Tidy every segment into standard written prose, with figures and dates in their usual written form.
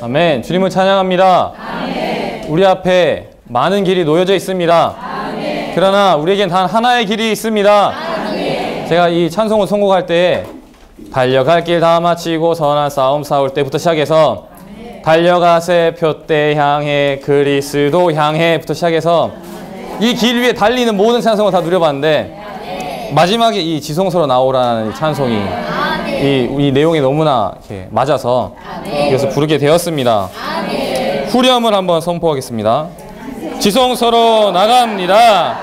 아멘. 주님을 찬양합니다. 아멘. 우리 앞에 많은 길이 놓여져 있습니다. 아멘. 그러나 우리에겐 단 하나의 길이 있습니다. 아멘. 제가 이 찬송을 선곡할 때 달려갈 길 다 마치고 선한 싸움 싸울 때부터 시작해서 달려가세 표대 향해 그리스도 향해부터 시작해서 이 길 위에 달리는 모든 찬송을 다 누려봤는데 마지막에 이 지성소로 나오라는 이 찬송이 이 내용이 너무나 이렇게 맞아서 그래서 부르게 되었습니다. 후렴을 한번 선포하겠습니다. 지성소로 나갑니다.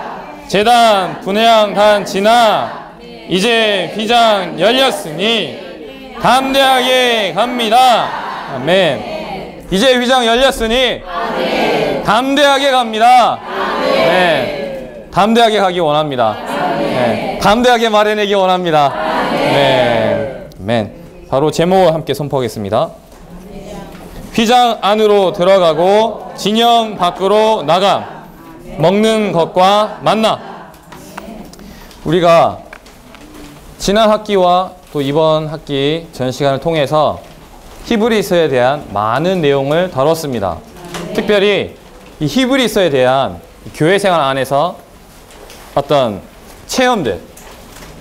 제단 분향단 지나 이제 휘장 열렸으니 담대하게 갑니다. 아멘. 이제 휘장 열렸으니 담대하게 갑니다. 네. 담대하게 가기 원합니다. 네. 담대하게 말해내기 원합니다. 네. 아멘. 바로 제목을 함께 선포하겠습니다. 휘장 안으로 들어가고 진영 밖으로 나감. 먹는 것과 만나. 우리가 지난 학기와 또 이번 학기 전 시간을 통해서 히브리서에 대한 많은 내용을 다뤘습니다. 특별히 이 히브리서에 대한 교회 생활 안에서 어떤 체험들,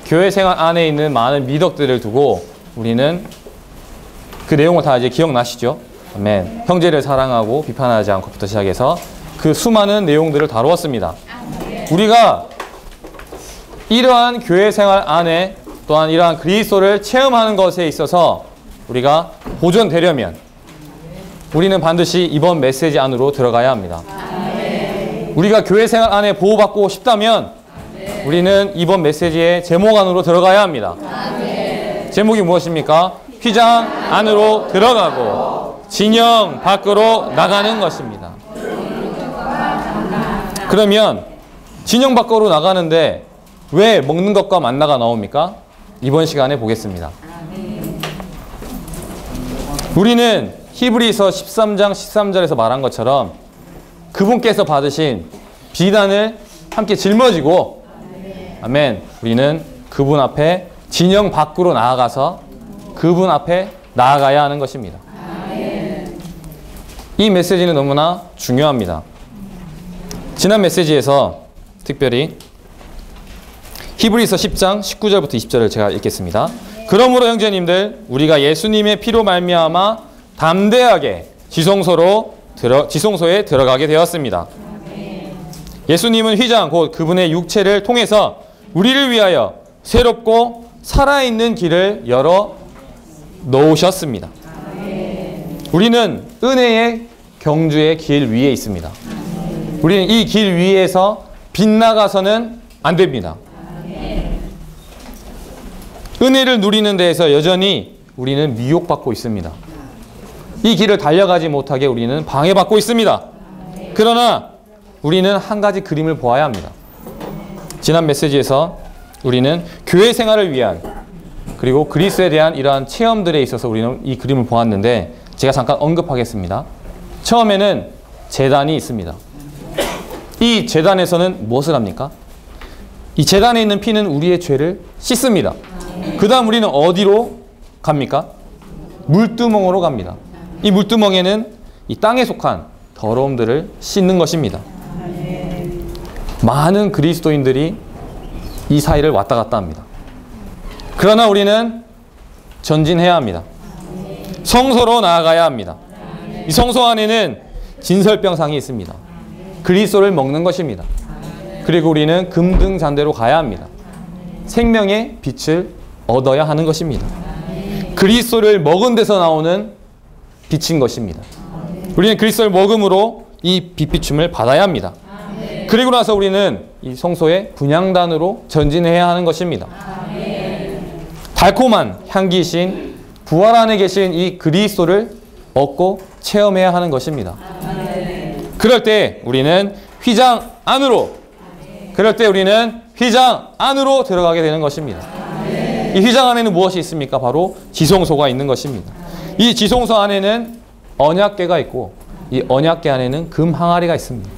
교회 생활 안에 있는 많은 미덕들을 두고 우리는 그 내용을 다 이제 기억나시죠? 아멘. 형제를 사랑하고 비판하지 않고부터 시작해서 그 수많은 내용들을 다루었습니다. 우리가 이러한 교회 생활 안에 또한 이러한 그리스도를 체험하는 것에 있어서 우리가 보존되려면 우리는 반드시 이번 메시지 안으로 들어가야 합니다. 우리가 교회 생활 안에 보호받고 싶다면 우리는 이번 메시지의 제목 안으로 들어가야 합니다. 제목이 무엇입니까? 휘장 안으로 들어가고 진영 밖으로 나가는 것입니다. 그러면 진영 밖으로 나가는데 왜 먹는 것과 만나가 나옵니까? 이번 시간에 보겠습니다. 우리는 히브리서 13장 13절에서 말한 것처럼 그분께서 받으신 비난을 함께 짊어지고 아멘. 우리는 그분 앞에 진영 밖으로 나아가서 그분 앞에 나아가야 하는 것입니다. 이 메시지는 너무나 중요합니다. 지난 메시지에서 특별히 히브리서 10장 19절부터 20절을 제가 읽겠습니다. 그러므로 형제님들 우리가 예수님의 피로 말미암아 담대하게 지성소에 들어가게 되었습니다. 예수님은 휘장 곧 그분의 육체를 통해서 우리를 위하여 새롭고 살아있는 길을 열어 놓으셨습니다. 우리는 은혜의 경주의 길 위에 있습니다. 우리는 이 길 위에서 빗나가서는 안 됩니다. 은혜를 누리는 데에서 여전히 우리는 미혹받고 있습니다. 이 길을 달려가지 못하게 우리는 방해받고 있습니다. 그러나 우리는 한 가지 그림을 보아야 합니다. 지난 메시지에서 우리는 교회 생활을 위한 그리고 그리스도에 대한 이러한 체험들에 있어서 우리는 이 그림을 보았는데 제가 잠깐 언급하겠습니다. 처음에는 제단이 있습니다. 이 제단에서는 무엇을 합니까? 이 제단에 있는 피는 우리의 죄를 씻습니다. 그 다음 우리는 어디로 갑니까? 물두멍으로 갑니다. 이 물두멍에는 이 땅에 속한 더러움들을 씻는 것입니다. 많은 그리스도인들이 이 사이를 왔다 갔다 합니다. 그러나 우리는 전진해야 합니다. 성소로 나아가야 합니다. 이 성소 안에는 진설병상이 있습니다. 그리스도를 먹는 것입니다. 그리고 우리는 금등잔대로 가야 합니다. 생명의 빛을 얻어야 하는 것입니다. 그리스도를 먹은 데서 나오는 빛인 것입니다. 우리는 그리스도를 먹음으로 이 빛비춤을 받아야 합니다. 그리고 나서 우리는 이 성소의 분향단으로 전진해야 하는 것입니다. 달콤한 향기이신 부활 안에 계신 이 그리스도를 얻고 체험해야 하는 것입니다. 그럴 때 우리는 휘장 안으로 들어가게 되는 것입니다. 이 휘장 안에는 무엇이 있습니까? 바로 지성소가 있는 것입니다. 이 지성소 안에는 언약궤가 있고 이 언약궤 안에는 금 항아리가 있습니다.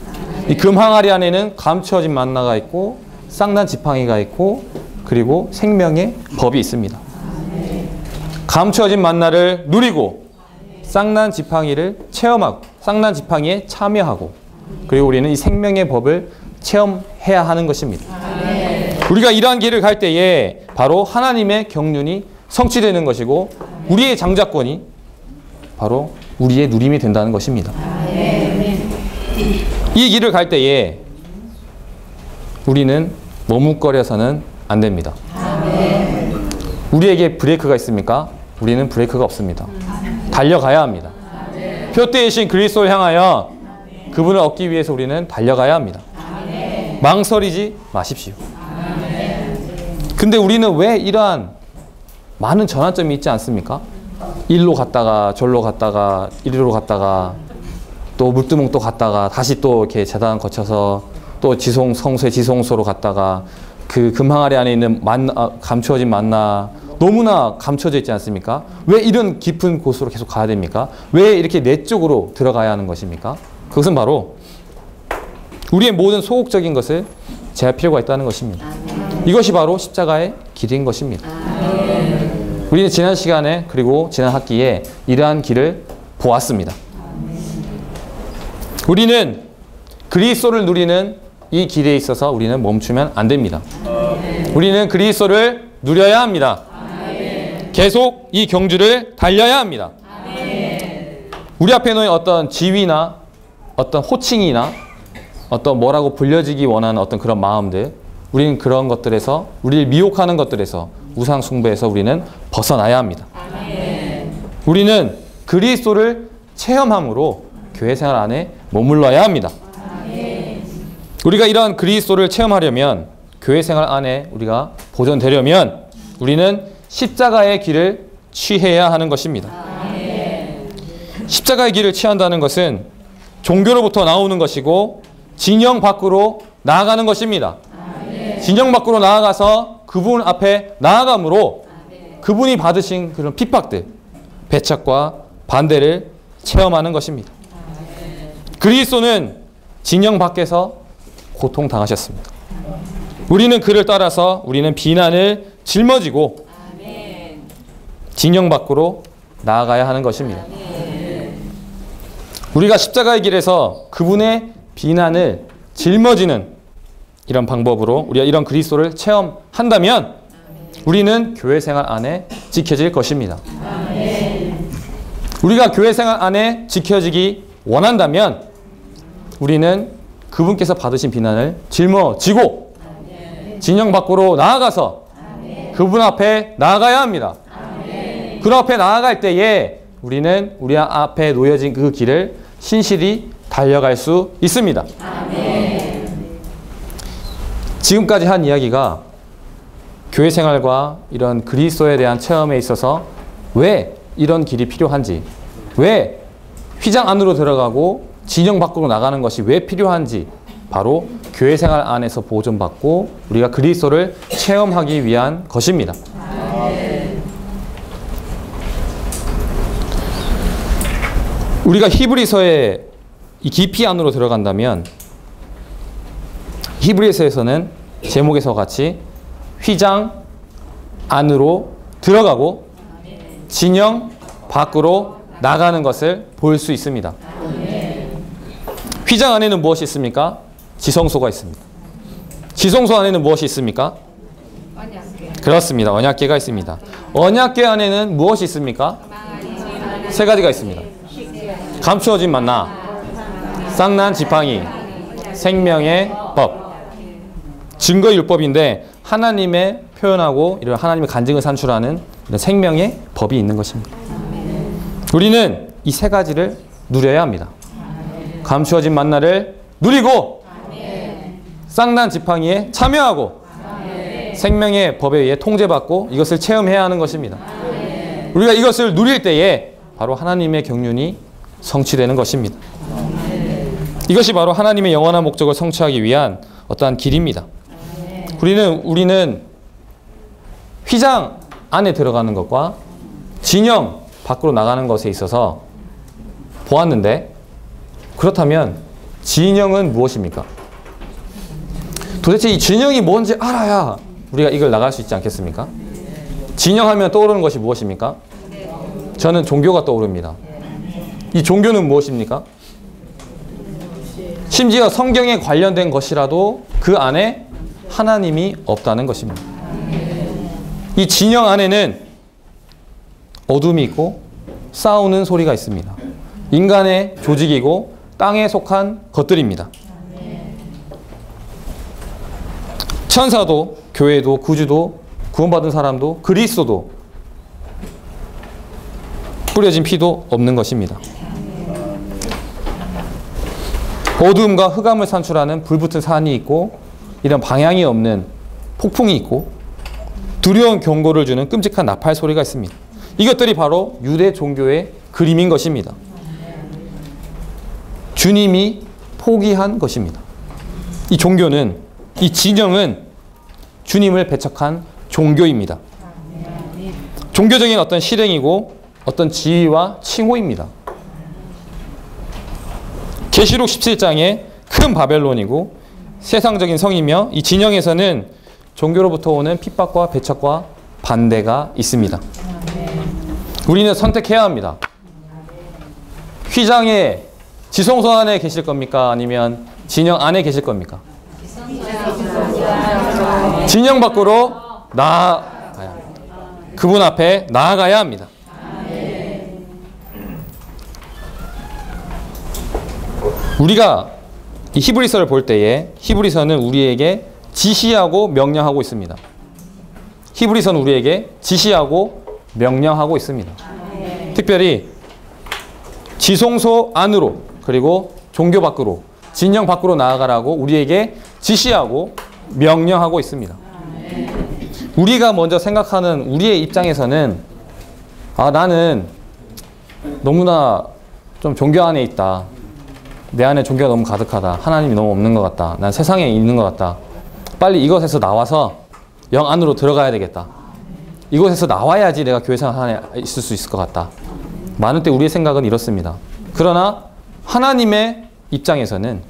이 금 항아리 안에는 감추어진 만나가 있고 쌍난 지팡이가 있고 그리고 생명의 법이 있습니다. 감추어진 만나를 누리고 쌍난 지팡이를 체험하고 쌍난 지팡이에 참여하고 그리고 우리는 이 생명의 법을 체험해야 하는 것입니다. 우리가 이러한 길을 갈 때에 바로 하나님의 경륜이 성취되는 것이고 우리의 장자권이 바로 우리의 누림이 된다는 것입니다. 이 길을 갈 때에 우리는 머뭇거려서는 안 됩니다. 우리에게 브레이크가 있습니까? 우리는 브레이크가 없습니다. 달려가야 합니다. 표대이신 그리스도를 향하여 그분을 얻기 위해서 우리는 달려가야 합니다. 망설이지 마십시오. 근데 우리는 왜 이러한 많은 전환점이 있지 않습니까? 일로 갔다가 절로 갔다가 이리로 갔다가 또 물두멍 또 갔다가 다시 또 이렇게 재단 거쳐서 또 성소의 지성소로 갔다가 그 금항아리 안에 있는 감추어진 만나 너무나 감춰져 있지 않습니까? 왜 이런 깊은 곳으로 계속 가야 됩니까? 왜 이렇게 내쪽으로 들어가야 하는 것입니까? 그것은 바로 우리의 모든 소극적인 것을 제할 필요가 있다는 것입니다. 이것이 바로 십자가의 길인 것입니다. 우리는 지난 시간에 그리고 지난 학기에 이러한 길을 보았습니다. 우리는 그리스도를 누리는 이 길에 있어서 우리는 멈추면 안 됩니다. 우리는 그리스도를 누려야 합니다. 계속 이 경주를 달려야 합니다. 우리 앞에 놓인 어떤 지위나 어떤 호칭이나 어떤 뭐라고 불려지기 원하는 어떤 그런 마음들, 우리는 그런 것들에서 우리를 미혹하는 것들에서 우상 숭배에서 우리는 벗어나야 합니다. 우리는 그리스도를 체험함으로 교회 생활 안에 머물러야 합니다. 우리가 이런 그리스도를 체험하려면 교회 생활 안에 우리가 보존되려면 우리는 십자가의 길을 취해야 하는 것입니다. 십자가의 길을 취한다는 것은 종교로부터 나오는 것이고 진영 밖으로 나아가는 것입니다. 진영 밖으로 나아가서 그분 앞에 나아감으로 그분이 받으신 그런 핍박들, 배척과 반대를 체험하는 것입니다. 그리스도는 진영 밖에서 고통당하셨습니다. 우리는 그를 따라서 우리는 비난을 짊어지고 진영 밖으로 나아가야 하는 것입니다. 우리가 십자가의 길에서 그분의 비난을 짊어지는 이런 방법으로 우리가 이런 그리스도를 체험한다면 우리는 교회 생활 안에 지켜질 것입니다. 우리가 교회 생활 안에 지켜지기 원한다면 우리는 그분께서 받으신 비난을 짊어지고 진영 밖으로 나아가서 그분 앞에 나아가야 합니다. 그 앞에 나아갈 때에 우리는 우리 앞에 놓여진 그 길을 신실히 달려갈 수 있습니다. 지금까지 한 이야기가 교회 생활과 이런 그리스도에 대한 체험에 있어서 왜 이런 길이 필요한지, 왜 휘장 안으로 들어가고 진영 밖으로 나가는 것이 왜 필요한지 바로 교회 생활 안에서 보존받고 우리가 그리스도를 체험하기 위한 것입니다. 우리가 히브리서의 이 깊이 안으로 들어간다면 히브리서에서는 제목에서 같이 휘장 안으로 들어가고 진영 밖으로 나가는 것을 볼 수 있습니다. 휘장 안에는 무엇이 있습니까? 지성소가 있습니다. 지성소 안에는 무엇이 있습니까? 그렇습니다. 언약궤가 있습니다. 언약궤 안에는 무엇이 있습니까? 세 가지가 있습니다. 감추어진 만나, 쌍난 지팡이, 생명의 법. 증거율법인데 하나님의 표현하고 이런 하나님의 간증을 산출하는 이런 생명의 법이 있는 것입니다. 우리는 이 세 가지를 누려야 합니다. 감추어진 만나를 누리고 쌍난 지팡이에 참여하고 생명의 법에 의해 통제받고 이것을 체험해야 하는 것입니다. 우리가 이것을 누릴 때에 바로 하나님의 경륜이 성취되는 것입니다. 이것이 바로 하나님의 영원한 목적을 성취하기 위한 어떠한 길입니다. 우리는 휘장 안에 들어가는 것과 진영 밖으로 나가는 것에 있어서 보았는데 그렇다면 진영은 무엇입니까? 도대체 이 진영이 뭔지 알아야 우리가 이걸 나갈 수 있지 않겠습니까? 진영하면 떠오르는 것이 무엇입니까? 저는 종교가 떠오릅니다. 이 종교는 무엇입니까? 심지어 성경에 관련된 것이라도 그 안에 하나님이 없다는 것입니다. 이 진영 안에는 어둠이 있고 싸우는 소리가 있습니다. 인간의 조직이고 땅에 속한 것들입니다. 천사도, 교회도, 구주도, 구원받은 사람도, 그리스도도 뿌려진 피도 없는 것입니다. 어두움과 흑암을 산출하는 불붙은 산이 있고 이런 방향이 없는 폭풍이 있고 두려운 경고를 주는 끔찍한 나팔 소리가 있습니다. 이것들이 바로 유대 종교의 그림인 것입니다. 주님이 포기한 것입니다. 이 종교는, 이 진영은 주님을 배척한 종교입니다. 종교적인 어떤 실행이고 어떤 지위와 칭호입니다. 계시록 17장에 큰 바벨론이고 세상적인 성이며 이 진영에서는 종교로부터 오는 핍박과 배척과 반대가 있습니다. 우리는 선택해야 합니다. 휘장의 지성소 안에 계실 겁니까? 아니면 진영 안에 계실 겁니까? 진영 밖으로 나아가야 합니다. 그분 앞에 나아가야 합니다. 우리가 이 히브리서를 볼 때에 히브리서는 우리에게 지시하고 명령하고 있습니다. 히브리서는 우리에게 지시하고 명령하고 있습니다. 특별히 지성소 안으로 그리고 종교 밖으로 진영 밖으로 나아가라고 우리에게 지시하고 명령하고 있습니다. 우리가 먼저 생각하는 우리의 입장에서는 나는 너무나 좀 종교 안에 있다. 내 안에 종교가 너무 가득하다. 하나님이 너무 없는 것 같다. 난 세상에 있는 것 같다. 빨리 이것에서 나와서 영 안으로 들어가야 되겠다. 이곳에서 나와야지 내가 교회 생활 안에 있을 수 있을 것 같다. 많은 때 우리의 생각은 이렇습니다. 그러나 하나님의 입장에서는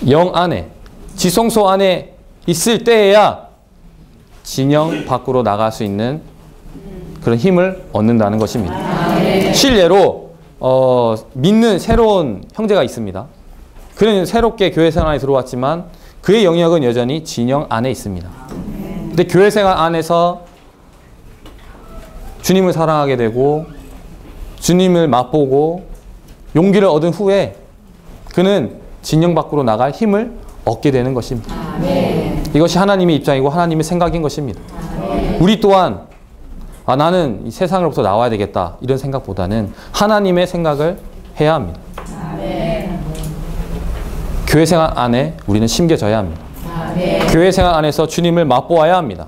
영 안에, 지성소 안에 있을 때에야 진영 밖으로 나갈 수 있는 그런 힘을 얻는다는 것입니다. 실례로 믿는 새로운 형제가 있습니다. 그는 새롭게 교회 생활에 들어왔지만 그의 영역은 여전히 진영 안에 있습니다. 근데 교회 생활 안에서 주님을 사랑하게 되고 주님을 맛보고 용기를 얻은 후에 그는 진영 밖으로 나갈 힘을 얻게 되는 것입니다. 이것이 하나님의 입장이고 하나님의 생각인 것입니다. 우리 또한 나는 이 세상으로부터 나와야 되겠다 이런 생각보다는 하나님의 생각을 해야 합니다. 교회 생활 안에 우리는 심겨져야 합니다. 교회 생활 안에서 주님을 맛보아야 합니다.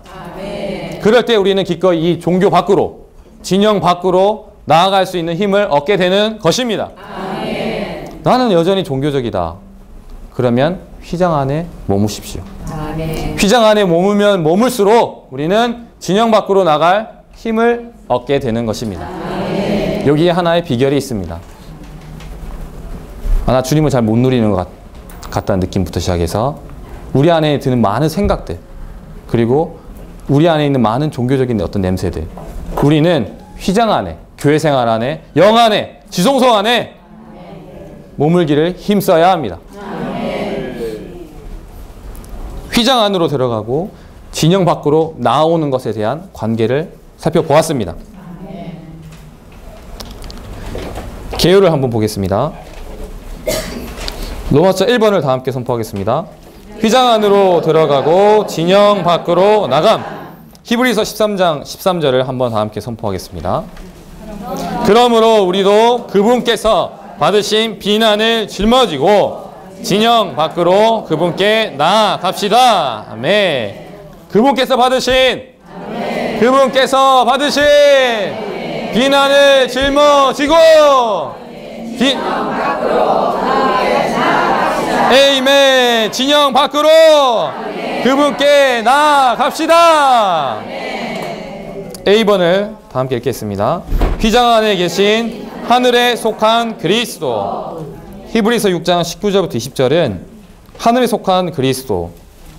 그럴 때 우리는 기꺼이 이 종교 밖으로, 진영 밖으로 나아갈 수 있는 힘을 얻게 되는 것입니다. 나는 여전히 종교적이다. 그러면 휘장 안에 머무십시오. 휘장 안에 머물면 머물수록 우리는 진영 밖으로 나갈 힘을 얻게 되는 것입니다. 여기에 하나의 비결이 있습니다. 나 주님을 잘 못 누리는 것 같다는 느낌부터 시작해서 우리 안에 드는 많은 생각들 그리고 우리 안에 있는 많은 종교적인 어떤 냄새들 우리는 휘장 안에, 교회 생활 안에, 영 안에, 지성소 안에 머물기를 힘써야 합니다. 휘장 안으로 들어가고 진영 밖으로 나오는 것에 대한 관계를 살펴보았습니다. 개요를 한번 보겠습니다. 로마서 1번을 다 함께 선포하겠습니다. 휘장 안으로 들어가고 진영 밖으로 나감. 히브리서 13장 13절을 한번 다 함께 선포하겠습니다. 그러므로 우리도 그분께서 받으신 비난을 짊어지고 진영 밖으로 그분께 나아갑시다. 아멘. 그분께서 받으신 비난을 짊어지고 에이멘. 진영 밖으로 그분께 나아갑시다. A번을 다 함께 읽겠습니다. 휘장 안에 계신 하늘에 속한 그리스도. 히브리서 6장 19절부터 20절은 하늘에 속한 그리스도,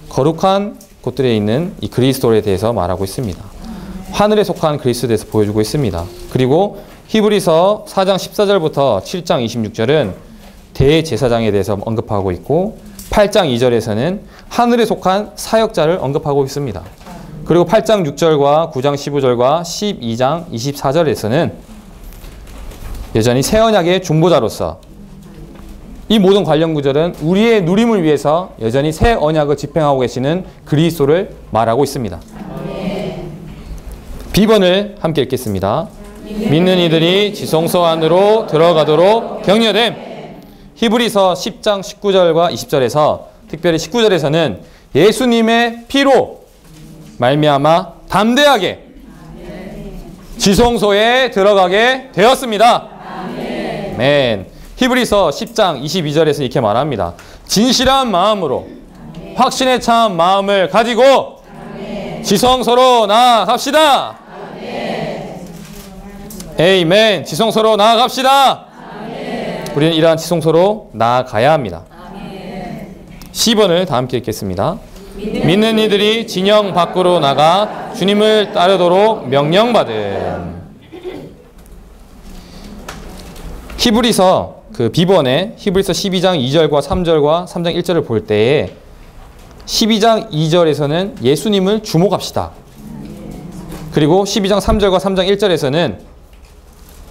거룩한 곳들에 있는 이 그리스도에 대해서 말하고 있습니다. 하늘에 속한 그리스도에 대해서 보여주고 있습니다. 그리고 히브리서 4장 14절부터 7장 26절은 대제사장에 대해서 언급하고 있고 8장 2절에서는 하늘에 속한 사역자를 언급하고 있습니다. 그리고 8장 6절과 9장 15절과 12장 24절에서는 여전히 새 언약의 중보자로서 이 모든 관련 구절은 우리의 누림을 위해서 여전히 새 언약을 집행하고 계시는 그리스도를 말하고 있습니다. B번을 함께 읽겠습니다. 믿는 이들이 지성소 안으로 들어가도록 격려됨. 히브리서 10장 19절과 20절에서 특별히 19절에서는 예수님의 피로 말미암아 담대하게 지성소에 들어가게 되었습니다. 아멘. 히브리서 10장 22절에서 이렇게 말합니다. 진실한 마음으로 확신에 찬 마음을 가지고 지성소로 나아갑시다. 에이멘. 지성소로 나아갑시다. 우리는 이러한 지성소로 나아가야 합니다. 10번을 다 함께 읽겠습니다. 믿는 이들이 진영 밖으로 나가 주님을 따르도록 명령받음. 히브리서 B번에 히브리서 12장 2절과 3절과 3장 1절을 볼 때에 12장 2절에서는 예수님을 주목합시다. 그리고 12장 3절과 3장 1절에서는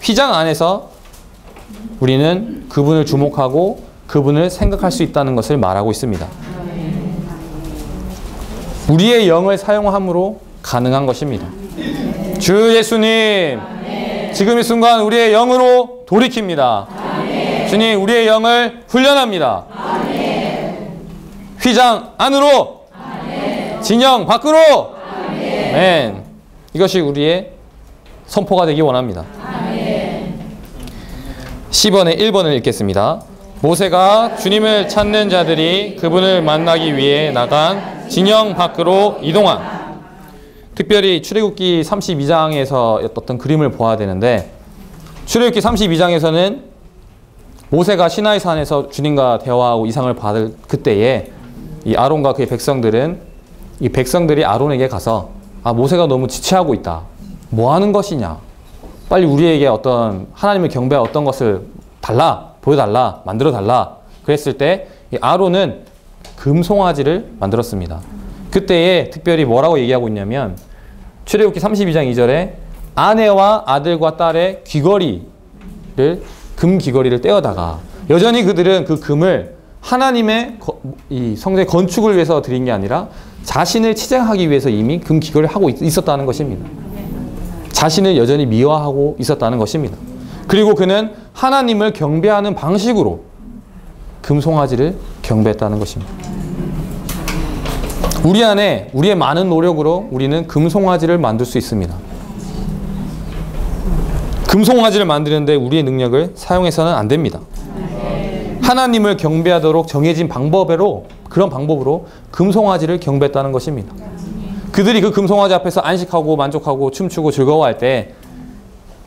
휘장 안에서 우리는 그분을 주목하고 그분을 생각할 수 있다는 것을 말하고 있습니다. 우리의 영을 사용함으로 가능한 것입니다. 주 예수님, 지금 이 순간 우리의 영으로 돌이킵니다. 주님, 우리의 영을 훈련합니다. 휘장 안으로, 진영 밖으로. 아멘. 이것이 우리의 선포가 되기 원합니다. 10번의 1번을 읽겠습니다. 모세가 주님을 찾는 자들이 그분을 만나기 위해 나간 진영 밖으로 이동한. 특별히 출애굽기 32장에서 어떤 그림을 보아야 되는데 출애굽기 32장에서는 모세가 시나이 산에서 주님과 대화하고 이상을 받을 그때에 이 아론과 그의 백성들은 이 백성들이 아론에게 가서 모세가 너무 지체하고 있다. 뭐 하는 것이냐? 빨리 우리에게 어떤 하나님을 경배할 어떤 것을 보여달라, 만들어달라. 그랬을 때 이 아론은 금송아지를 만들었습니다. 그때에 특별히 뭐라고 얘기하고 있냐면 출애굽기 32장 2절에 아내와 아들과 딸의 금 귀걸이를 떼어다가 여전히 그들은 그 금을 하나님의 이 성전의 건축을 위해서 드린 게 아니라 자신을 치장하기 위해서 이미 금 귀걸이를 하고 있었다는 것입니다. 자신을 여전히 미화하고 있었다는 것입니다. 그리고 그는 하나님을 경배하는 방식으로 금송아지를 경배했다는 것입니다. 우리 안에 우리의 많은 노력으로 우리는 금송아지를 만들 수 있습니다. 금송아지를 만드는데 우리의 능력을 사용해서는 안 됩니다. 하나님을 경배하도록 정해진 그런 방법으로 금송아지를 경배했다는 것입니다. 그들이 그 금송아지 앞에서 안식하고 만족하고 춤추고 즐거워할 때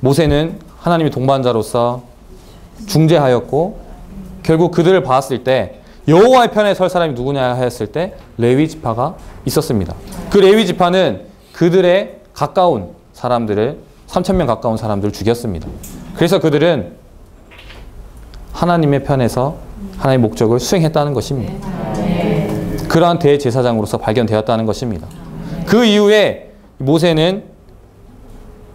모세는 하나님의 동반자로서 중재하였고 결국 그들을 봤을 때 여호와의 편에 설 사람이 누구냐 하였을 때 레위 지파가 있었습니다. 그 레위 지파는 그들의 가까운 사람들을 3,000명 가까운 사람들을 죽였습니다. 그래서 그들은 하나님의 편에서 하나님의 목적을 수행했다는 것입니다. 그러한 대제사장으로서 발견되었다는 것입니다. 그 이후에 모세는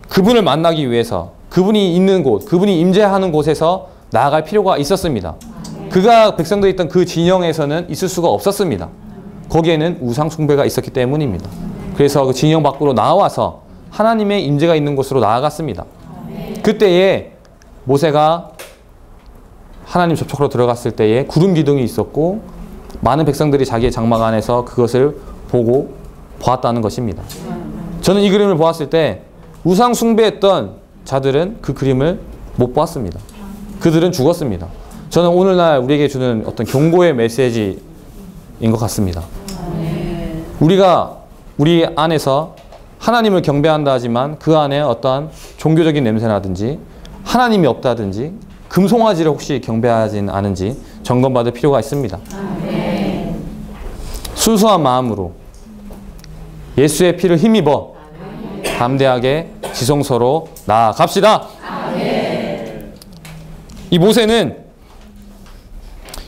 그분을 만나기 위해서 그분이 있는 곳, 그분이 임재하는 곳에서 나아갈 필요가 있었습니다. 그가 백성들이 있던 그 진영에서는 있을 수가 없었습니다. 거기에는 우상 숭배가 있었기 때문입니다. 그래서 그 진영 밖으로 나와서 하나님의 임재가 있는 곳으로 나아갔습니다. 그때에 모세가 하나님 접촉으로 들어갔을 때에 구름 기둥이 있었고 많은 백성들이 자기의 장막 안에서 그것을 보고 보았다는 것입니다. 저는 이 그림을 보았을 때 우상 숭배했던 자들은 그 그림을 못 보았습니다. 그들은 죽었습니다. 저는 오늘날 우리에게 주는 어떤 경고의 메시지인 것 같습니다. 우리가 우리 안에서 하나님을 경배한다 하지만 그 안에 어떠한 종교적인 냄새라든지 하나님이 없다든지 금송아지를 혹시 경배하진 않은지 점검받을 필요가 있습니다. 순수한 마음으로 예수의 피를 힘입어 담대하게 지성소로 나아갑시다. 이 모세는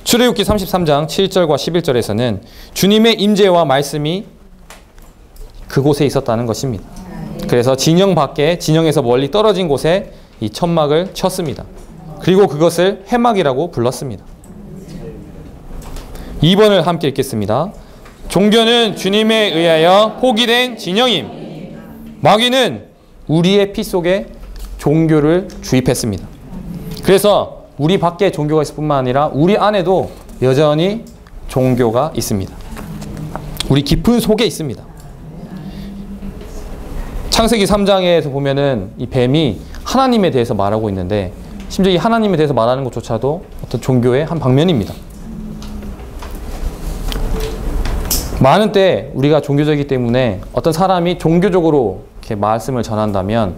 출애굽기 33장 7절과 11절에서는 주님의 임재와 말씀이 그곳에 있었다는 것입니다. 그래서 진영 밖에, 진영에서 멀리 떨어진 곳에 이 천막을 쳤습니다. 그리고 그것을 회막이라고 불렀습니다. 2번을 함께 읽겠습니다. 종교는 주님에 의하여 포기된 진영임. 마귀는 우리의 피 속에 종교를 주입했습니다. 그래서 우리 밖에 종교가 있을 뿐만 아니라 우리 안에도 여전히 종교가 있습니다. 우리 깊은 속에 있습니다. 창세기 3장에서 보면은 이 뱀이 하나님에 대해서 말하고 있는데, 심지어 이 하나님에 대해서 말하는 것조차도 어떤 종교의 한 방면입니다. 많은 때 우리가 종교적이기 때문에 어떤 사람이 종교적으로 이렇게 말씀을 전한다면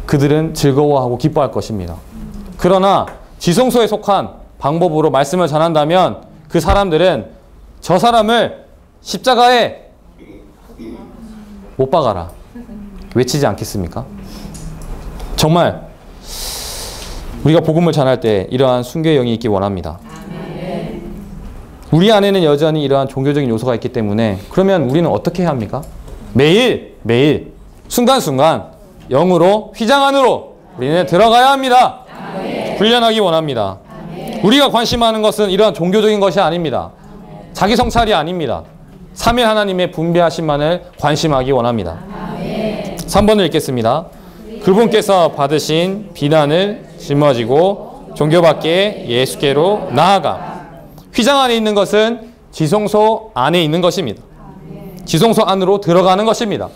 그들은 즐거워하고 기뻐할 것입니다. 그러나 지성소에 속한 방법으로 말씀을 전한다면 그 사람들은 저 사람을 십자가에 못 박아라 외치지 않겠습니까? 정말 우리가 복음을 전할 때 이러한 순교의 영이 있기 원합니다. 우리 안에는 여전히 이러한 종교적인 요소가 있기 때문에 그러면 우리는 어떻게 해야 합니까? 매일 순간순간 영으로 휘장 안으로 우리는 들어가야 합니다. 훈련하기 원합니다. 우리가 관심하는 것은 이러한 종교적인 것이 아닙니다. 자기 성찰이 아닙니다. 3일 하나님의 분배하심만을 관심하기 원합니다. 3번을 읽겠습니다. 그분께서 받으신 비난을 짊어지고 종교 밖에 예수께로 나아가. 휘장 안에 있는 것은 지성소 안에 있는 것입니다. 지성소 안으로 들어가는 것입니다.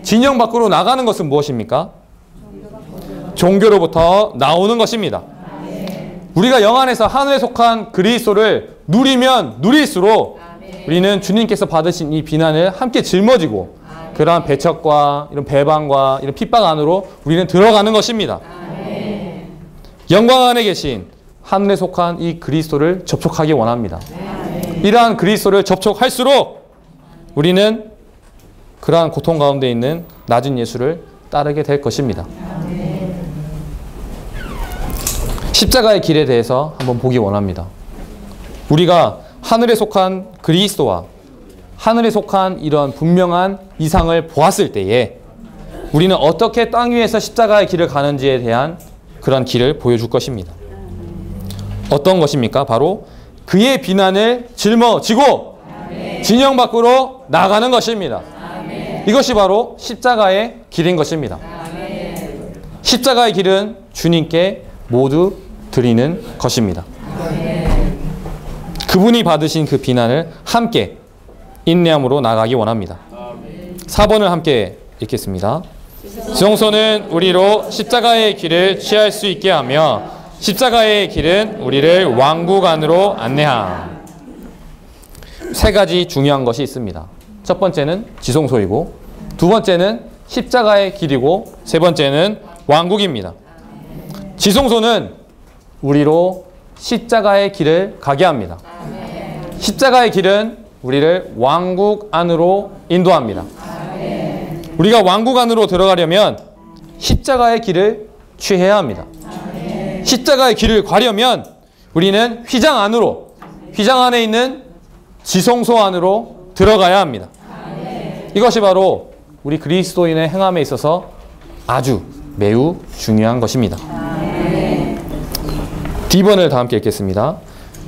진영 밖으로 나가는 것은 무엇입니까? 종교로부터 나오는 것입니다. 우리가 영 안에서 하늘에 속한 그리스도를 누리면 누릴수록 우리는 주님께서 받으신 이 비난을 함께 짊어지고 그러한 배척과 이런 배반과 이런 핍박 안으로 우리는 들어가는 것입니다. 영광 안에 계신 하늘에 속한 이 그리스도를 접촉하기 원합니다. 이러한 그리스도를 접촉할수록 우리는 그러한 고통 가운데 있는 낮은 예수를 따르게 될 것입니다. 십자가의 길에 대해서 한번 보기 원합니다. 우리가 하늘에 속한 그리스도와 하늘에 속한 이런 분명한 이상을 보았을 때에 우리는 어떻게 땅 위에서 십자가의 길을 가는지에 대한 그런 길을 보여줄 것입니다. 어떤 것입니까? 바로 그의 비난을 짊어지고 진영 밖으로 나가는 것입니다. 이것이 바로 십자가의 길인 것입니다. 십자가의 길은 주님께 모두 드리는 것입니다. 그분이 받으신 그 비난을 함께 인내함으로 나가기 원합니다. 4번을 함께 읽겠습니다. 지성소는 우리로 십자가의 길을 취할 수 있게 하며 십자가의 길은 우리를 왕국 안으로 안내함. 세 가지 중요한 것이 있습니다. 첫 번째는 지성소이고, 두 번째는 십자가의 길이고, 세 번째는 왕국입니다. 지성소는 우리로 십자가의 길을 가게 합니다. 십자가의 길은 우리를 왕국 안으로 인도합니다. 우리가 왕국 안으로 들어가려면 십자가의 길을 취해야 합니다. 십자가의 길을 가려면 우리는 휘장 안으로, 휘장 안에 있는 지성소 안으로 들어가야 합니다. 이것이 바로 우리 그리스도인의 행함에 있어서 아주 매우 중요한 것입니다. D번을 다 함께 읽겠습니다.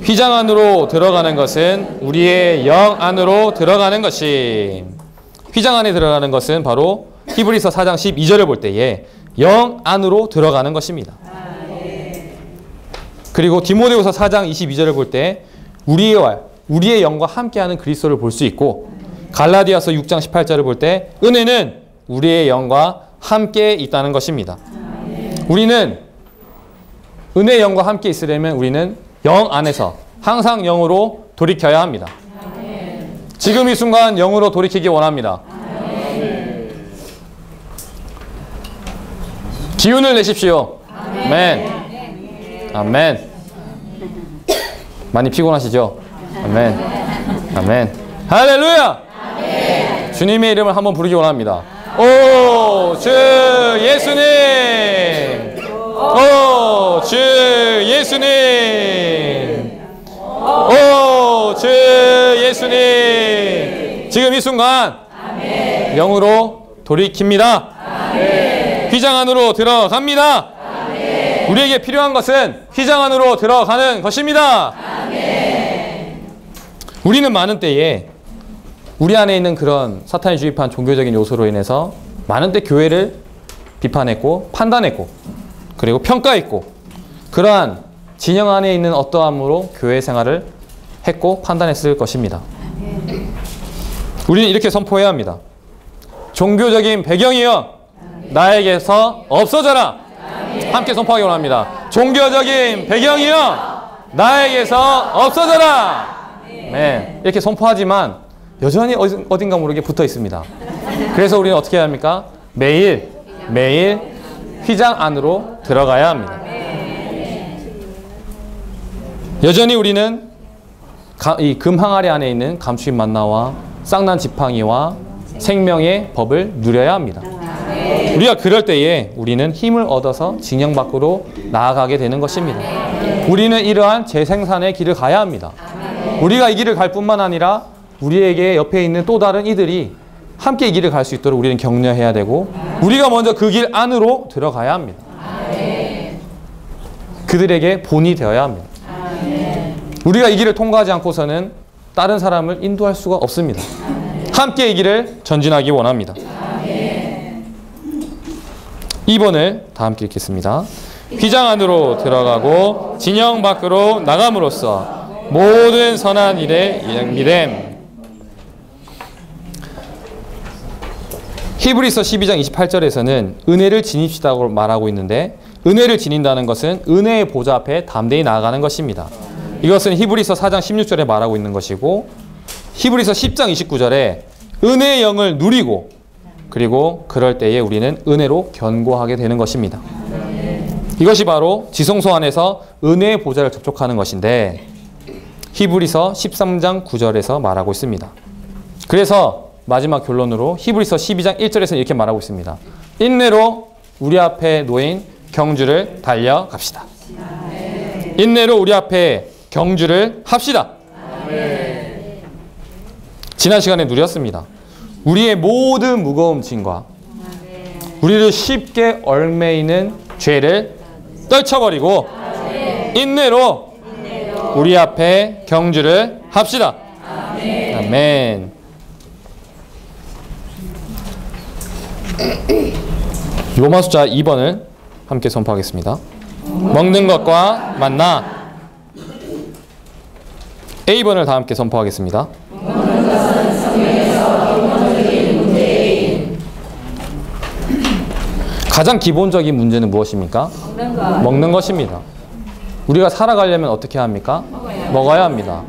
휘장 안으로 들어가는 것은 우리의 영 안으로 들어가는 것이. 휘장 안에 들어가는 것은 바로 히브리서 4장 12절을 볼 때에 영 안으로 들어가는 것입니다. 그리고 디모데후서 4장 22절을 볼 때 우리의 영과 함께하는 그리스도를 볼 수 있고, 갈라디아서 6장 18절을 볼 때 은혜는 우리의 영과 함께 있다는 것입니다. 우리는 은혜의 영과 함께 있으려면 우리는 영 안에서 항상 영으로 돌이켜야 합니다. 지금 이 순간 영으로 돌이키기 원합니다. 기운을 내십시오. 아멘. 아멘. 많이 피곤하시죠? 아멘. 아멘. 할렐루야. 아멘. 주님의 이름을 한번 부르기 원합니다. 오, 주 예수님. 오, 주 예수님. 오, 주 예수님. 지금 이 순간 영으로 돌이킵니다. 휘장 안으로 들어갑니다. 우리에게 필요한 것은 휘장 안으로 들어가는 것입니다. 우리는 많은 때에 우리 안에 있는 그런 사탄이 주입한 종교적인 요소로 인해서 많은 때 교회를 비판했고 판단했고 그리고 평가했고 그러한 진영 안에 있는 어떠함으로 교회 생활을 했고 판단했을 것입니다. 우리는 이렇게 선포해야 합니다. 종교적인 배경이여 나에게서 없어져라. 함께 선포하기 원합니다. 종교적인 배경이여 나에게서 없어져라. 네, 이렇게 선포하지만 여전히 어딘가 모르게 붙어 있습니다. 그래서 우리는 어떻게 해야 합니까? 매일 휘장 안으로 들어가야 합니다. 여전히 우리는 이 금항아리 안에 있는 감추인 만나와 쌍난 지팡이와 생명의 법을 누려야 합니다. 우리가 그럴 때에 우리는 힘을 얻어서 진영 밖으로 나아가게 되는 것입니다. 우리는 이러한 재생산의 길을 가야 합니다. 우리가 이 길을 갈 뿐만 아니라 우리에게 옆에 있는 또 다른 이들이 함께 이 길을 갈 수 있도록 우리는 격려해야 되고 우리가 먼저 그 길 안으로 들어가야 합니다. 그들에게 본이 되어야 합니다. 우리가 이 길을 통과하지 않고서는 다른 사람을 인도할 수가 없습니다. 함께 이 길을 전진하기 원합니다. 2번을 다 함께 읽겠습니다. 휘장 안으로 들어가고 진영 밖으로 나감으로써 모든 선한 일에 이름됨. 히브리서 12장 28절에서는 은혜를 지닙시다고 말하고 있는데 은혜를 지닌다는 것은 은혜의 보좌 앞에 담대히 나아가는 것입니다. 이것은 히브리서 4장 16절에 말하고 있는 것이고 히브리서 10장 29절에 은혜의 영을 누리고 그리고 그럴 때에 우리는 은혜로 견고하게 되는 것입니다. 이것이 바로 지성소 안에서 은혜의 보좌를 접촉하는 것인데 히브리서 13장 9절에서 말하고 있습니다. 그래서 마지막 결론으로 히브리서 12장 1절에서 이렇게 말하고 있습니다. 인내로 우리 앞에 놓인 경주를 달려갑시다. 인내로 우리 앞에 경주를 합시다. 지난 시간에 누렸습니다. 우리의 모든 무거운 짐과 우리를 쉽게 얽매이는 죄를 떨쳐버리고 인내로 우리 앞에 경주를 합시다. 아멘. 로마 숫자 2번을 함께 선포하겠습니다. 먹는 것과 만나. A번을 다 함께 선포하겠습니다. 가장 기본적인 문제는 무엇입니까? 먹는 것입니다. 우리가 살아가려면 어떻게 합니까? 먹어야 합니다.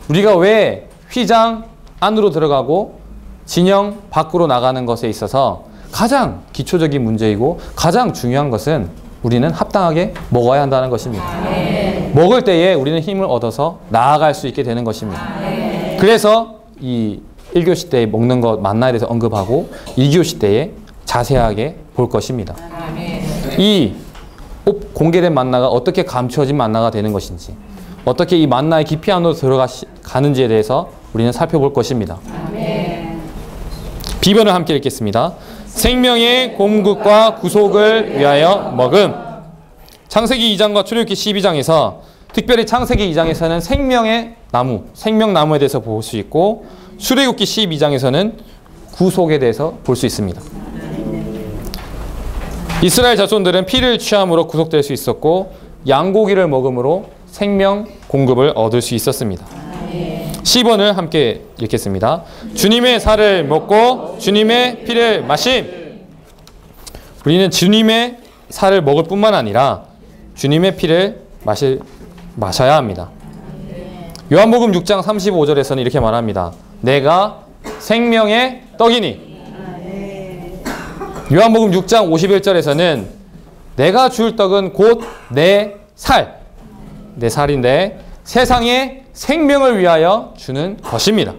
우리가 왜 휘장 안으로 들어가고 진영 밖으로 나가는 것에 있어서 가장 기초적인 문제이고 가장 중요한 것은 우리는 합당하게 먹어야 한다는 것입니다. 먹을 때에 우리는 힘을 얻어서 나아갈 수 있게 되는 것입니다. 그래서 이 1교시 때 먹는 것 만나에 대해서 언급하고 2교시 때에 자세하게 볼 것입니다. 이 공개된 만나가 어떻게 감추어진 만나가 되는 것인지 어떻게 이 만나의 깊이 안으로 들어가는지에 대해서 우리는 살펴볼 것입니다. B번을 함께 읽겠습니다. 생명의 공급과 구속을 위하여 먹음. 창세기 2장과 출애굽기 12장에서 특별히 창세기 2장에서는 생명의 나무, 생명나무에 대해서 볼 수 있고 출애굽기 12장에서는 구속에 대해서 볼 수 있습니다. 이스라엘 자손들은 피를 취함으로 구속될 수 있었고 양고기를 먹음으로 생명 공급을 얻을 수 있었습니다. 10번을 함께 읽겠습니다. 주님의 살을 먹고 주님의 피를 마심. 우리는 주님의 살을 먹을 뿐만 아니라 주님의 피를 마셔야 합니다. 요한복음 6장 35절에서는 이렇게 말합니다. 내가 생명의 떡이니. 요한복음 6장 51절에서는 내가 줄 떡은 곧 내 살인데 세상의 생명을 위하여 주는 것입니다.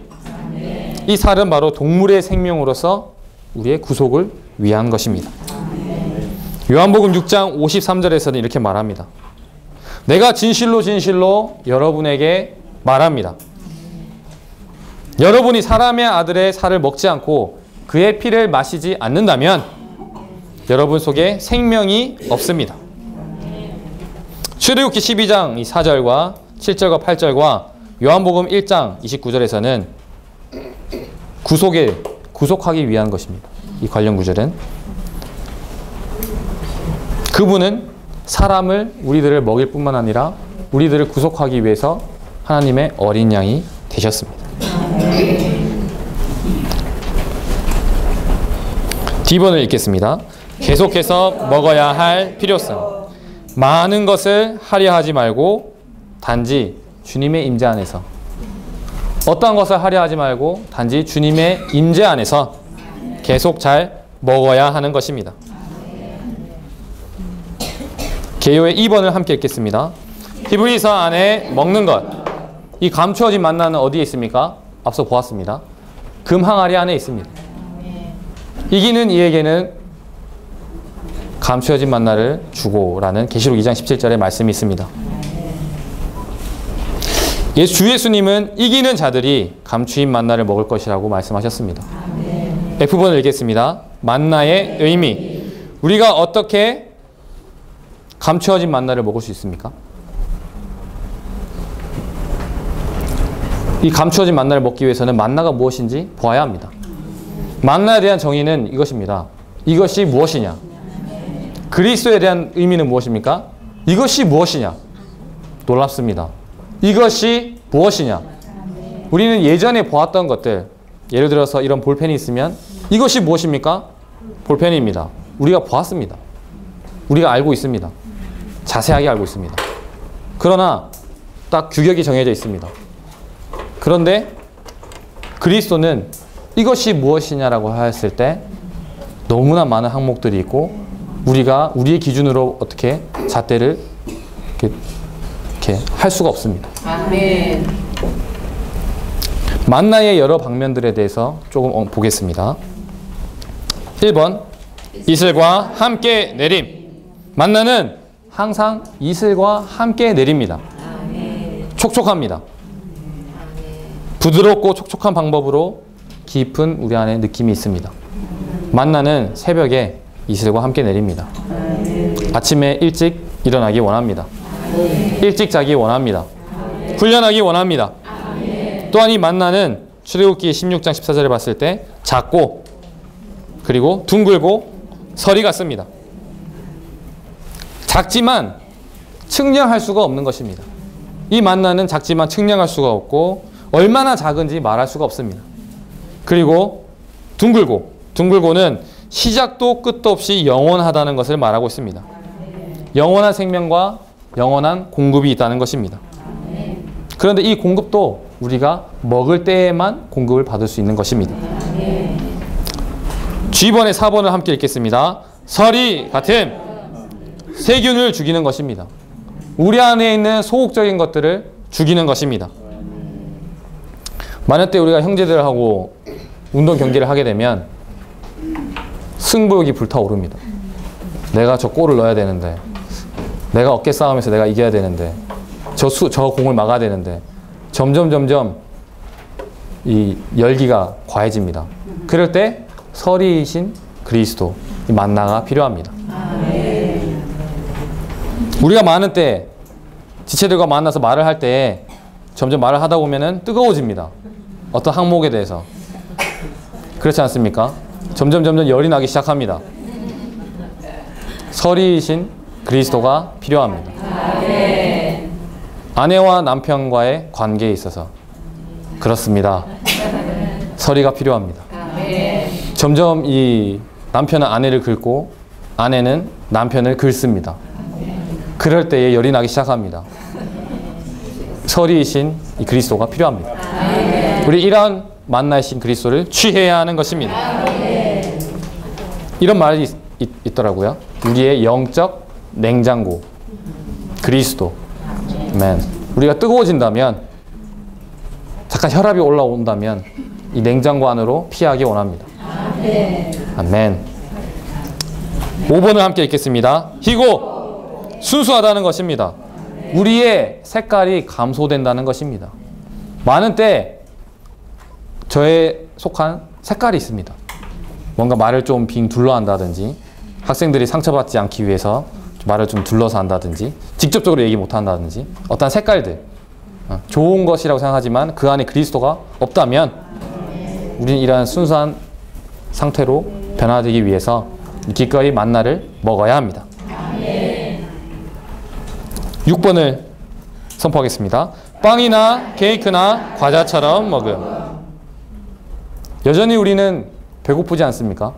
이 살은 바로 동물의 생명으로서 우리의 구속을 위한 것입니다. 요한복음 6장 53절에서는 이렇게 말합니다. 내가 진실로 진실로 여러분에게 말합니다. 여러분이 사람의 아들의 살을 먹지 않고 그의 피를 마시지 않는다면 여러분 속에 생명이 없습니다. 출애굽기 12장 4절과 7절과 8절과 요한복음 1장 29절에서는 구속하기 위한 것입니다. 이 관련 구절은 그분은 사람을 우리들을 먹일 뿐만 아니라 우리들을 구속하기 위해서 하나님의 어린 양이 되셨습니다. D번을 읽겠습니다. 계속해서 먹어야 할 필요성. 많은 것을 하려 하지 말고 단지 주님의 임재 안에서, 어떠한 것을 하려 하지 말고 단지 주님의 임재 안에서 계속 잘 먹어야 하는 것입니다. 개요의 2번을 함께 읽겠습니다. 히브리서 안에 먹는 것. 이 감추어진 만나는 어디에 있습니까? 앞서 보았습니다. 금 항아리 안에 있습니다. 이기는 이에게는 감추어진 만나를 주고라는 계시록 2장 17절의 말씀이 있습니다. 주 예수님은 이기는 자들이 감추인 만나를 먹을 것이라고 말씀하셨습니다. F번을 읽겠습니다. 만나의 의미. 우리가 어떻게 감추어진 만나를 먹을 수 있습니까? 이 감추어진 만나를 먹기 위해서는 만나가 무엇인지 보아야 합니다. 만나에 대한 정의는 이것입니다. 이것이 무엇이냐? 그리스도에 대한 의미는 무엇입니까? 이것이 무엇이냐? 놀랍습니다. 이것이 무엇이냐? 우리는 예전에 보았던 것들, 예를 들어서 이런 볼펜이 있으면 이것이 무엇입니까? 볼펜입니다. 우리가 보았습니다. 우리가 알고 있습니다. 자세하게 알고 있습니다. 그러나 딱 규격이 정해져 있습니다. 그런데 그리스도는 이것이 무엇이냐라고 하였을 때 너무나 많은 항목들이 있고 우리가 우리의 기준으로 어떻게 잣대를 이렇게 할 수가 없습니다. 아멘. 만나의 여러 방면들에 대해서 조금 보겠습니다. 1번, 이슬과 함께 내림. 만나는 항상 이슬과 함께 내립니다. 촉촉합니다. 부드럽고 촉촉한 방법으로 깊은 우리 안에 느낌이 있습니다. 만나는 새벽에 이슬과 함께 내립니다. 아침에 일찍 일어나기 원합니다. 일찍 자기 원합니다. 훈련하기 원합니다. 또한 이 만나는 출애굽기 16장 14절에 봤을 때 작고 그리고 둥글고 서리 같습니다. 작지만 측량할 수가 없는 것입니다. 이 만나는 작지만 측량할 수가 없고 얼마나 작은지 말할 수가 없습니다. 그리고 둥글고는 시작도 끝도 없이 영원하다는 것을 말하고 있습니다. 영원한 생명과 영원한 공급이 있다는 것입니다. 그런데 이 공급도 우리가 먹을 때에만 공급을 받을 수 있는 것입니다. G번의 4번을 함께 읽겠습니다. 서리 같은 세균을 죽이는 것입니다. 우리 안에 있는 소극적인 것들을 죽이는 것입니다. 만약 때 우리가 형제들하고 운동 경기를 하게 되면 승부욕이 불타오릅니다. 내가 저 골을 넣어야 되는데, 내가 어깨 싸움에서 내가 이겨야 되는데, 저 공을 막아야 되는데, 점점 이 열기가 과해집니다. 그럴 때 서리이신 그리스도, 이 만나가 필요합니다. 우리가 많은 때 지체들과 만나서 말을 할 때 점점 말을 하다 보면은 뜨거워집니다. 어떤 항목에 대해서. 그렇지 않습니까? 점점 열이 나기 시작합니다. 서리이신 그리스도가 필요합니다. 아내와 남편과의 관계에 있어서 그렇습니다. 서리가 필요합니다. 점점 이 남편은 아내를 긁고 아내는 남편을 긁습니다. 그럴 때에 열이 나기 시작합니다. 서리이신 이 그리스도가 필요합니다. 우리 이러한 만나신 그리스도를 취해야 하는 것입니다. 이런 말이 있더라고요. 우리의 영적 냉장고 그리스도. 아멘. 우리가 뜨거워진다면, 잠깐 혈압이 올라온다면 이 냉장고 안으로 피하기 원합니다. 아멘. 5번을 함께 읽겠습니다. 희고 순수하다는 것입니다. 우리의 색깔이 감소된다는 것입니다. 많은 때 저에 속한 색깔이 있습니다. 뭔가 말을 좀 빙 둘러 한다든지, 학생들이 상처받지 않기 위해서 말을 좀 둘러서 한다든지, 직접적으로 얘기 못 한다든지, 어떤 색깔들, 좋은 것이라고 생각하지만 그 안에 그리스도가 없다면 우리는 이러한 순수한 상태로 변화되기 위해서 기꺼이 만나를 먹어야 합니다. 6번을 선포하겠습니다. 빵이나 케이크나 과자처럼 먹음. 여전히 우리는 배고프지 않습니까?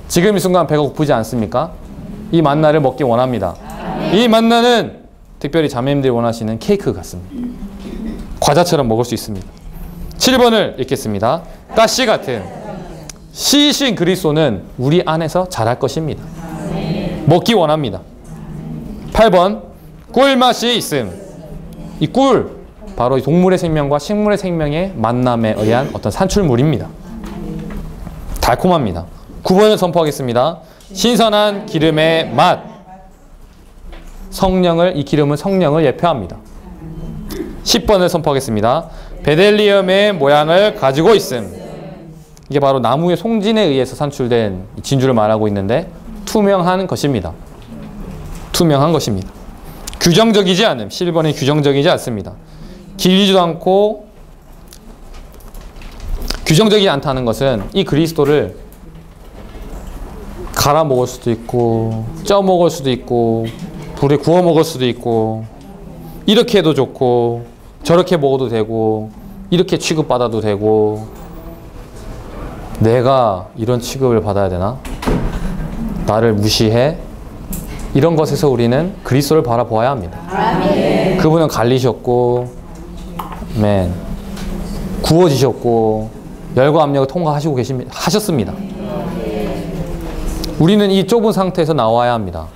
지금 이 순간 배고프지 않습니까? 이 만나를 먹기 원합니다. 이 만나는 특별히 자매님들이 원하시는 케이크 같습니다. 과자처럼 먹을 수 있습니다. 7번을 읽겠습니다. 가시 같은 씨이신 그리스도는 우리 안에서 자랄 것입니다. 먹기 원합니다. 8번 꿀맛이 있음. 이 꿀, 바로 동물의 생명과 식물의 생명의 만남에 의한 어떤 산출물입니다. 달콤합니다. 9번을 선포하겠습니다. 신선한 기름의 맛. 이 기름은 성령을 예표합니다. 10번을 선포하겠습니다. 베델리엄의 모양을 가지고 있음. 이게 바로 나무의 송진에 의해서 산출된 진주를 말하고 있는데 투명한 것입니다. 투명한 것입니다. 규정적이지 않음. 11번이 규정적이지 않습니다. 길지도 않고 규정적이지 않다는 것은 이 그리스도를 갈아 먹을 수도 있고 쪄 먹을 수도 있고 불에 구워 먹을 수도 있고 이렇게 해도 좋고 저렇게 먹어도 되고 이렇게 취급받아도 되고 내가 이런 취급을 받아야 되나? 나를 무시해? 이런 것에서 우리는 그리스도를 바라보아야 합니다. 아멘. 그분은 갈리셨고 구워지셨고 열과 압력을 통과하시고 하셨습니다. 우리는 이 좁은 상태에서 나와야 합니다.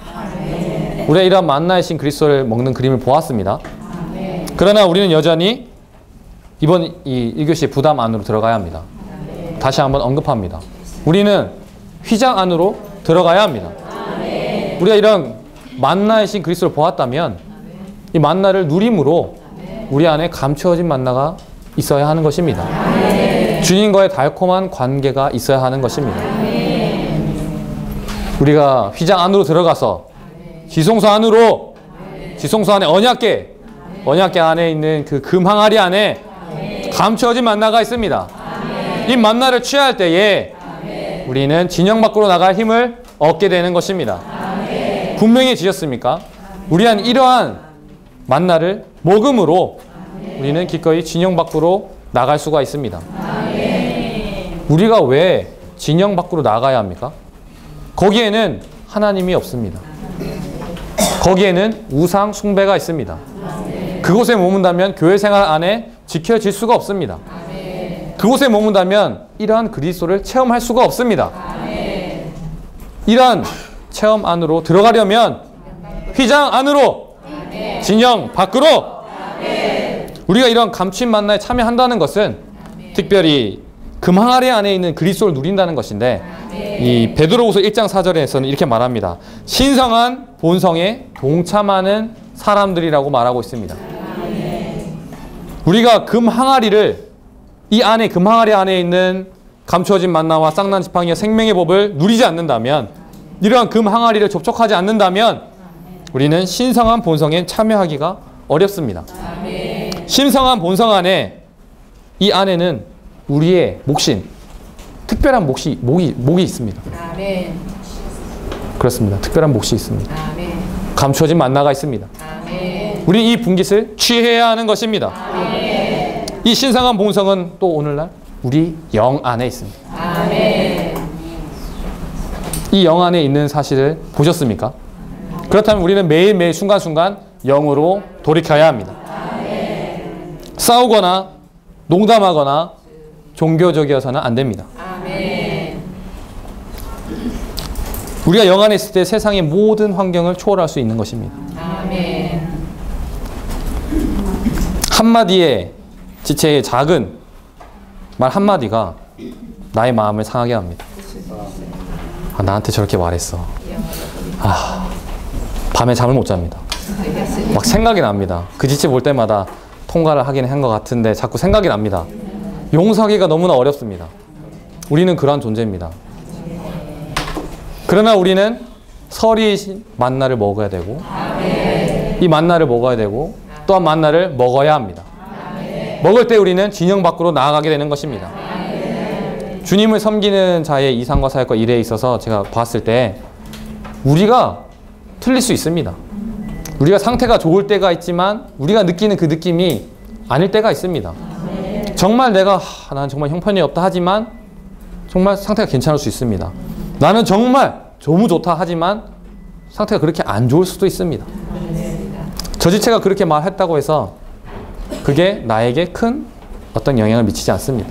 우리가 이러한 만나이신 그리스도를 먹는 그림을 보았습니다. 그러나 우리는 여전히 이번 이 1교시의 부담 안으로 들어가야 합니다. 다시 한번 언급합니다. 우리는 휘장 안으로 들어가야 합니다. 우리가 이런 만나이신 그리스도를 보았다면 이 만나를 누림으로 우리 안에 감추어진 만나가 있어야 하는 것입니다. 주님과의 달콤한 관계가 있어야 하는 것입니다. 우리가 휘장 안으로 들어가서 지성소 안에 언약궤 안에 있는 그 금항아리 안에 감추어진 만나가 있습니다. 이 만나를 취할 때에 우리는 진영 밖으로 나갈 힘을 얻게 되는 것입니다. 분명히 지셨습니까? 우리한 이러한 만나를 먹음으로 우리는 기꺼이 진영 밖으로 나갈 수가 있습니다. 우리가 왜 진영 밖으로 나가야 합니까? 거기에는 하나님이 없습니다. 거기에는 우상 숭배가 있습니다. 그곳에 머문다면 교회 생활 안에 지켜질 수가 없습니다. 그곳에 머문다면 이러한 그리스도를 체험할 수가 없습니다. 이러한 체험 안으로 들어가려면 휘장 안으로, 진영 밖으로 우리가 이런 감추인 만나에 참여한다는 것은 특별히 금항아리 안에 있는 그리스도를 누린다는 것인데 이 베드로후서 1장 4절에서는 이렇게 말합니다. 신성한 본성에 동참하는 사람들이라고 말하고 있습니다. 우리가 금항아리를 이 안에 금항아리 안에 있는 감추어진 만나와 쌍난 지팡이와 생명의 법을 누리지 않는다면 이러한 금항아리를 접촉하지 않는다면 우리는 신성한 본성에 참여하기가 어렵습니다. 신성한 본성 안에 이 안에는 우리의 몫인 특별한 목이 있습니다. 아멘. 그렇습니다. 특별한 몫이 있습니다. 아멘. 감추어진 만나가 있습니다. 아멘. 우리 이 분깃을 취해야 하는 것입니다. 아멘. 이 신성한 본성은 또 오늘날 우리 영 안에 있습니다. 아멘. 이 영 안에 있는 사실을 보셨습니까? 그렇다면 우리는 매일매일 순간순간 영으로 돌이켜야 합니다. 아멘. 싸우거나 농담하거나 종교적이어서는 안 됩니다. 아멘. 우리가 영 안에 있을 때 세상의 모든 환경을 초월할 수 있는 것입니다. 아멘. 한마디의 지체의 작은 말 한마디가 나의 마음을 상하게 합니다. 아, 나한테 저렇게 말했어. 밤에 잠을 못 잡니다. 막 생각이 납니다. 그 지체 볼 때마다 통과를 하긴 한 것 같은데 자꾸 생각이 납니다. 용서하기가 너무나 어렵습니다. 우리는 그러한 존재입니다. 그러나 우리는 설이 만나를 먹어야 되고 이 만나를 먹어야 되고 또한 만나를 먹어야 합니다. 먹을 때 우리는 진영 밖으로 나아가게 되는 것입니다. 주님을 섬기는 자의 이상과 사역과 일에 있어서 제가 봤을 때 우리가 틀릴 수 있습니다. 우리가 상태가 좋을 때가 있지만 우리가 느끼는 그 느낌이 아닐 때가 있습니다. 정말 내가 나는 정말 형편이 없다 하지만 정말 상태가 괜찮을 수 있습니다. 나는 정말 너무 좋다 하지만 상태가 그렇게 안 좋을 수도 있습니다. 저 지체가 그렇게 말했다고 해서 그게 나에게 큰 어떤 영향을 미치지 않습니다.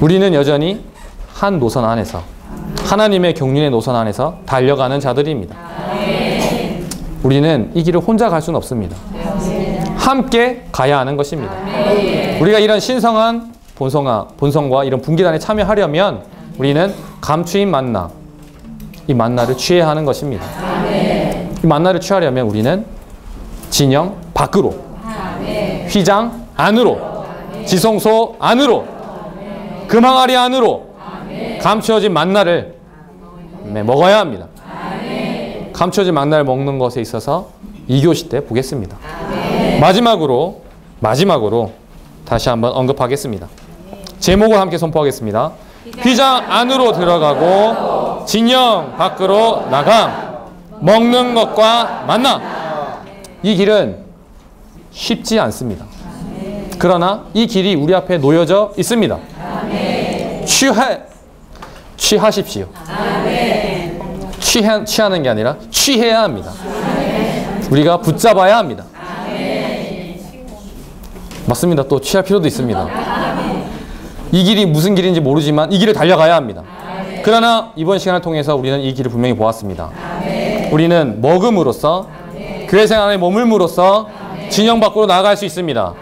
우리는 여전히 한 노선 안에서 하나님의 경륜의 노선 안에서 달려가는 자들입니다. 우리는 이 길을 혼자 갈 수는 없습니다. 함께 가야 하는 것입니다. 우리가 이런 신성한 본성과 이런 분기단에 참여하려면 우리는 감추인 만나, 이 만나를 취해야 하는 것입니다. 이 만나를 취하려면 우리는 진영 밖으로, 휘장 안으로, 지성소 안으로, 금항아리 안으로 감추어진 만나를 먹어야 합니다. 감춰진 만나를 먹는 것에 있어서 2교시 때 보겠습니다. 마지막으로 다시 한번 언급하겠습니다. 제목을 함께 선포하겠습니다. 휘장 안으로 들어가고 진영 밖으로 나감. 먹는 것과 만나. 이 길은 쉽지 않습니다. 그러나 이 길이 우리 앞에 놓여져 있습니다. 취하십시오. 취하는 게 아니라 취해야 합니다. 우리가 붙잡아야 합니다. 맞습니다. 또 취할 필요도 있습니다. 이 길이 무슨 길인지 모르지만 이 길을 달려가야 합니다. 그러나 이번 시간을 통해서 우리는 이 길을 분명히 보았습니다. 우리는 먹음으로써 교회 생활에 머물므로써 진영 밖으로 나아갈 수 있습니다.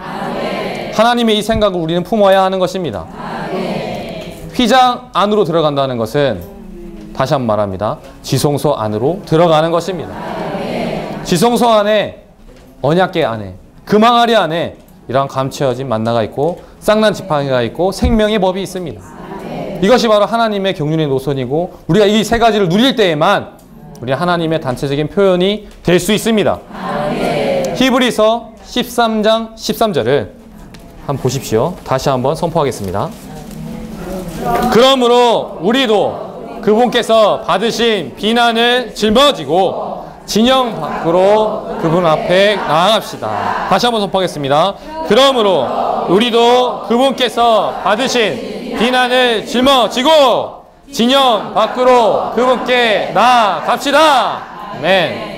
하나님의 이 생각을 우리는 품어야 하는 것입니다. 휘장 안으로 들어간다는 것은 다시 한번 말합니다. 지성소 안으로 들어가는 것입니다. 지성소 안에, 언약궤 안에, 금항아리 안에 이러한 감추어진 만나가 있고 쌍난 지팡이가 있고 생명의 법이 있습니다. 이것이 바로 하나님의 경륜의 노선이고 우리가 이 세 가지를 누릴 때에만 우리 하나님의 단체적인 표현이 될 수 있습니다. 히브리서 13장 13절을 한번 보십시오. 다시 한번 선포하겠습니다. 그러므로 우리도 그분께서 받으신 비난을 짊어지고 진영 밖으로 그분 앞에 나아갑시다. 다시 한번 선포하겠습니다. 그러므로 우리도 그분께서 받으신 비난을 짊어지고 진영 밖으로 그분께 나아갑시다. 아멘.